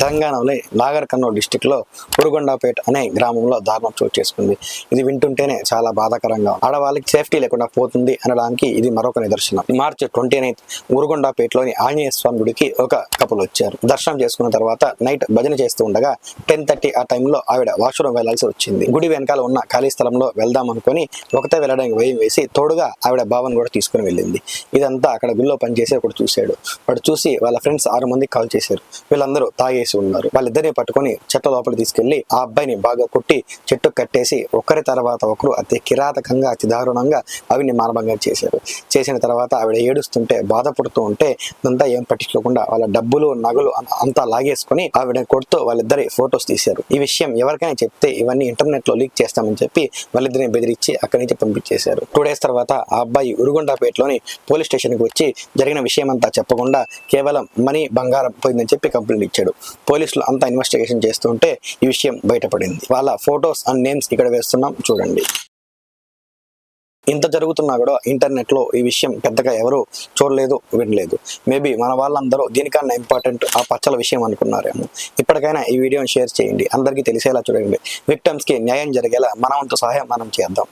తెలంగాణలోని నాగర్ కర్నూలు డిస్టిక్ లో ఉరుగొండపేట అనే గ్రామంలో దారుణం చోటు చేసుకుంది. ఇది వింటుంటేనే చాలా బాధాకరంగా, ఆడవాళ్ళకి సేఫ్టీ లేకుండా పోతుంది అనడానికి ఇది మరొక నిదర్శనం. మార్చి 29 ఉరుగొండపేటలోని ఆంజనేయ స్వామి గుడికి ఒక కపుల్ వచ్చారు. దర్శనం చేసుకున్న తర్వాత నైట్ భజన చేస్తూ ఉండగా 10:30 ఆ టైంలో ఆవిడ వాష్రూమ్ వెళ్లాల్సి వచ్చింది. గుడి వెనకాల ఉన్న ఖాళీ స్థలంలో వెళ్దాం అనుకుని ఒకటే వెళ్ళడానికి భయం వేసి తోడుగా ఆవిడ బావను కూడా తీసుకుని వెళ్ళింది. ఇదంతా అక్కడ గుళ్ళో పనిచేసి ఒకటి చూశాడు. వాడు చూసి వాళ్ళ ఫ్రెండ్స్ 6 మందికి కాల్ చేశారు. వీళ్ళందరూ తాగేసి ఉన్నారు. వాళ్ళిద్దరిని పట్టుకొని చెట్ల లోపలికి తీసుకెళ్లి ఆ అబ్బాయిని బాగా కొట్టి చెట్టు కట్టేసి ఒకరి తర్వాత ఒకరు అతి కిరాతకంగా అతి దారుణంగా ఆవిడ్ని మానభంగం చేశారు. చేసిన తర్వాత ఆవిడ ఏడుస్తుంటే బాధపడుతూ ఉంటే ఇదంతా ఏం పట్టించుకోకుండా వాళ్ళ డబ్బులు నగలు అంతా లాగేసుకుని ఆవిడ కొడుతూ వాళ్ళిద్దరి ఫొటోస్ తీశారు. ఈ విషయం ఎవరికైనా చెప్తే ఇవన్నీ ఇంటర్నెట్ లో లీక్ చేస్తామని చెప్పి వాళ్ళిద్దరిని బెదిరించి అక్కడి నుంచి పంపించేశారు. 2 days తర్వాత ఆ అబ్బాయి ఉరుగొండపేటలోని పోలీస్ స్టేషన్ కి వచ్చి జరిగిన విషయం అంతా చెప్పకుండా కేవలం మనీ బంగారం పోయిందని చెప్పి కంప్లైంట్ ఇచ్చాడు. పోలీసులు అంతా ఇన్వెస్టిగేషన్ చేస్తుంటే ఈ విషయం బయటపడింది. వాళ్ళ ఫొటోస్ అండ్ నేమ్స్ ఇక్కడ వేస్తున్నాం చూడండి. ఇంత జరుగుతున్నా కూడా ఇంటర్నెట్ లో ఈ విషయం పెద్దగా ఎవరు చూడలేదు, వినలేదు. మేబీ మన వాళ్ళందరూ దీనికన్నా ఇంపార్టెంట్ ఆ పచ్చల విషయం అనుకున్నారేమో. ఇప్పటికైనా ఈ వీడియోని షేర్ చేయండి, అందరికీ తెలిసేలా చూడండి. విక్టిమ్స్ కి న్యాయం జరిగేలా మన వంతు సహాయం మనం చేద్దాం.